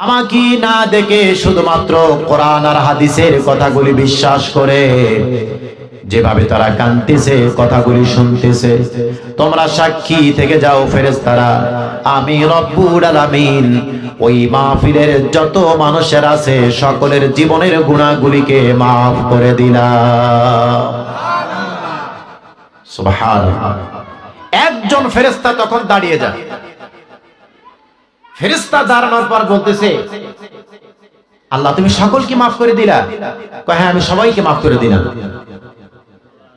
আমাকে না দেখে শুধুমাত্র কোরআন আর হাদিসের কথাগুলি বিশ্বাস করে যেভাবে তারা কানতেছে, কথাগুলি শুনতেছে, তোমরা সাক্ষী থেকে যাও ফেরেশতারা, আমি রব্বুল আলামিন ওই মাহফিলের যত মানুষের আছে সকলের জীবনের গুনাহগুলিকে মাফ করে দিলাম। সুবহানাল্লাহ। একজন ফেরেশতা তখন দাঁড়িয়ে যায়। ফেরেশতা দাঁড়ানোর পর বলতেছে, আল্লাহ তুমি সকলকে মাফ করে দিলা? কয় হ্যাঁ, আমি সবাইকে মাফ করে দিলাম।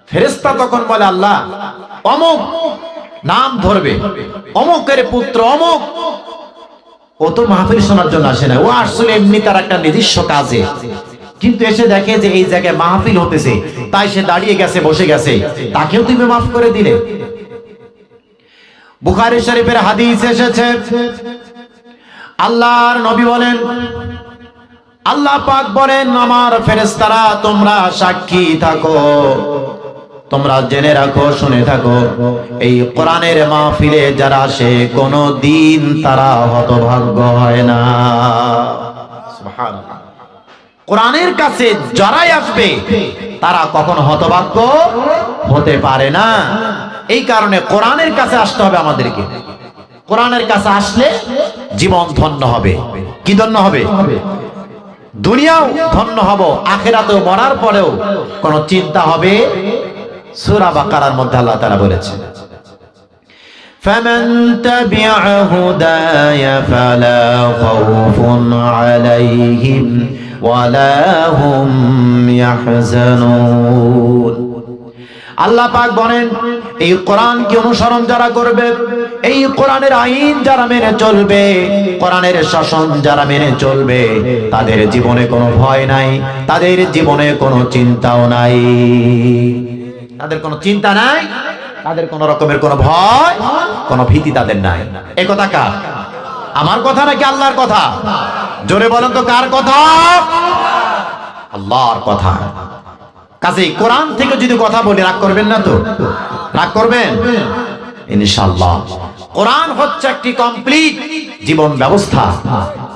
ফেরেশতা তখন বলে, আল্লাহ অমুক নাম ধরবে, অমুকের পুত্র অমুক, ও তো মাহফিল শোনার জন্য আসে না, ও আসলে এমনি তার একটা নিজস্ব কাজে, কিন্তু এসে দেখে যে এই জায়গায় মাহফিল হতেছে, তাই সে দাঁড়িয়ে গেছে, বসে গেছে, তাকেও তুমি মাফ করে দিলে। বুখারী শরীফের হাদিস এসেছে, আল্লাহর নবী বলেন, আল্লাহ পাক বলেন, আমার ফেরেশতারা তোমরা সাক্ষী থাকো, তোমরা জেনে রাখো, শুনে থাকো, এই কোরআনের মাহফিলে যারা আসে কোনো দিন তারা হতভাগ্য হয় না। সুবহানাল্লাহ। কোরআনের কাছে যারাই আসবে তারা কখনো হতভাগ্য হতে পারে না। এই কারণে কোরআনের কাছে আসতে হবে আমাদেরকে। কোরআনের কাছে আসলে জীবন ধন্য হবে। কি ধন্য হবে? দুনিয়াও ধন্য হব, আখিরাতেও মরার পরেও কোনো চিন্তা হবে। সূরা বাকারার মধ্যে আল্লাহ তাআলা বলেছেন, ফামান তাবিআ হুদায়া ফালা খাউফুন আলাইহিম ওয়ালা হুম ইয়াহজানুন। আল্লাহ পাক বলেন, এই কোরআনকে অনুসরণ যারা করবে, এই কোরআনের আইন যারা মেনে চলবে, কোরআনের শাসন যারা মেনে চলবে, তাদের জীবনে কোনো ভয় নাই, তাদের জীবনে কোনো চিন্তাও নাই। তাদের কোনো চিন্তা নাই, তাদের কোনো রকমের কোনো ভয়, কোনো ভীতি তাদের নাই। এই কথা কার? আমার কথা নাকি আল্লাহর কথা? জোরে বলেন তো, কার কথা? আল্লাহর কথা। কাজেই কোরআন থেকে যদি কথা বলি রাগ করবেন না তো? রাগ করবেন ইনশাআল্লাহ। কোরআন হচ্ছে একটি কমপ্লিট জীবন ব্যবস্থা।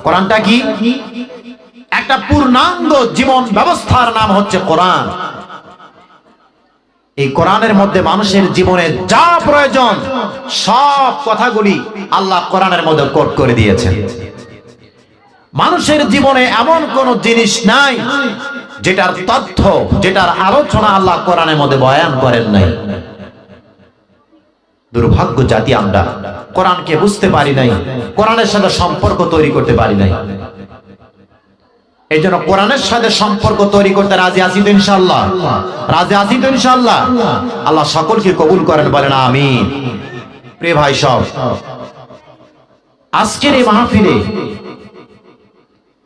কোরআনটা কি? একটা পূর্ণাঙ্গ জীবন ব্যবস্থার নাম হচ্ছে কোরআন। এই কোরআনের মধ্যে মানুষের জীবনে যা প্রয়োজন সব কথাগুলি আল্লাহ কোরআনের মধ্যে কোট করে দিয়েছেন। মানুষের জীবনে এমন কোন জিনিস নাই যেটার তথ্য, যেটার আলোচনা আল্লাহ কোরআনের মধ্যে বয়ান করেন নাই। দুর্ভাগ্য জাতি আমরা, কোরআনকে বুঝতে পারি নাই, কোরআনের সাথে সম্পর্ক তৈরি করতে পারি নাই। এই জন্য কোরআনের সাথে সম্পর্ক তৈরি করতে রাজি আছি তো ইনশাআল্লাহ? রাজি আছি তো ইনশাআল্লাহ? আল্লাহ সকলকে কবুল করেন, বলেন আমিন। প্রিয় ভাই সব, আজকের এই মাহফিলে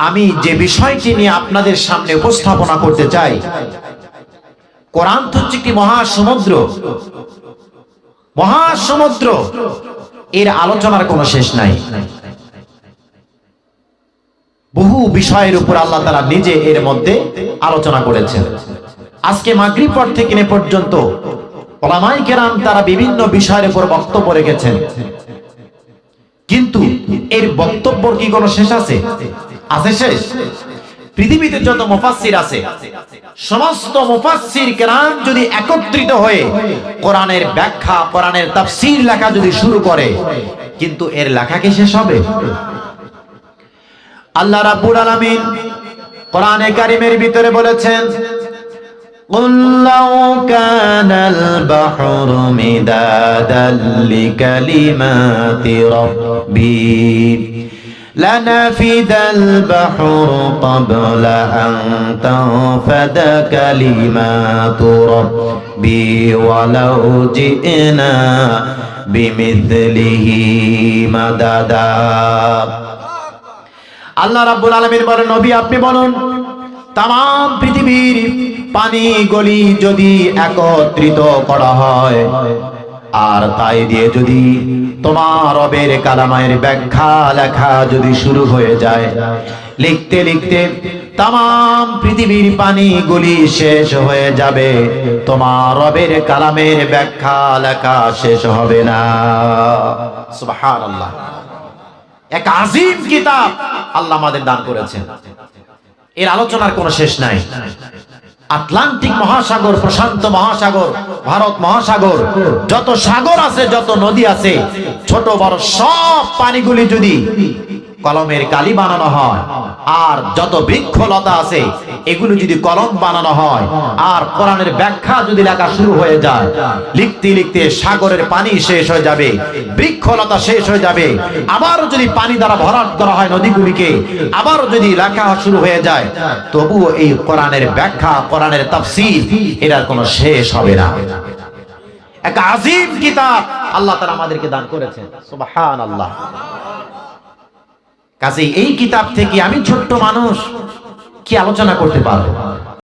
আমি যে বিষয়টি নিয়ে আপনাদের সামনে উপস্থাপনা করতে চাই, কোরআন হচ্ছে একটি মহাসমুদ্র। মহাসমুদ্র, এর আলোচনার কোনো শেষ নাই। বহু বিষয়ের উপর আল্লাহ তাআলা নিজে এর মধ্যে আলোচনা করেছেন। আজকে মাগরিব পর থেকে এ পর্যন্ত উলামায়ে কেরাম তারা বিভিন্ন বিষয়ের উপর বক্তব্য রেখেছেন, কিন্তু এর বক্তব্যের কি কোনো শেষ আছে? আছে শেষ? পৃথিবীতে যত মুফাসসির আছে, সমস্ত মুফাসসির কেরাম যদি একত্রিত হয়ে কোরআনের ব্যাখ্যা, কোরআনের তাফসীর লেখা যদি শুরু করে, কিন্তু এর লেখা কি শেষ হবে? আল্লাহ রাব্বুল আলামিন কোরআনে কারীমের ভিতরে বলেছেন, قُلْ لَوْ كَانَ الْبَحْرُ مِدَادًا لِكَلِمَاتِ رَبِّي لَنَفِدَ الْبَحْرُ قَبْلَ أَن تَنفَدَ كَلِمَاتُ رَبِّي وَلَوْ جِئْنَا بِمِثْلِهِ مَدَدًا। আল্লাহ রাব্বুল আলামিন বলেন, নবী আপনি বলুন, তাম পৃথিবীর পানি গলি যদি একত্রিত করা হয়, আর তাই দিয়ে যদি তোমার রবের কালামের ব্যাখ্যা লেখা যদি শুরু হয়ে যায়, লিখতে লিখতে তাম পৃথিবীর পানিগুলি শেষ হয়ে যাবে, তোমার রবের কালামের ব্যাখ্যা লেখা শেষ হবে না। সুবহানাল্লাহ। এক আযীম কিতাব আল্লাহ আমাদের দান করেছেন। এর আলোচনার কোনো শেষ নাই। আটলান্টিক মহাসাগর, প্রশান্ত মহাসাগর, ভারত মহাসাগর, যত সাগর আছে, যত নদী আছে, ছোট বড় সব পানিগুলি যদি কলমের কালি বানানো হয়, আর যত বৃক্ষলতা আছে এগুলো যদি কলম বানানো হয়, আর কোরআনের ব্যাখ্যা যদি লেখা শুরু হয়ে যায়, লিখতে লিখতে সাগরের পানি শেষ হয়ে যাবে, বৃক্ষলতা শেষ হয়ে যাবে। আবারও যদি পানি দ্বারা ভরাট করা হয় নদীগুলিকে, আবারও যদি লেখা শুরু হয়ে যায়, তবুও এই কোরআনের ব্যাখ্যা, কোরআনের তাফসীর, এটার কোনো শেষ হবে না। এক আযীম কিতাব আল্লাহ তাআলা আমাদেরকে দান করেছেন। সুবহানাল্লাহ। কাজেই এই কিতাব থেকে আমি ছোট্ট মানুষ কি আলোচনা করতে পারবো?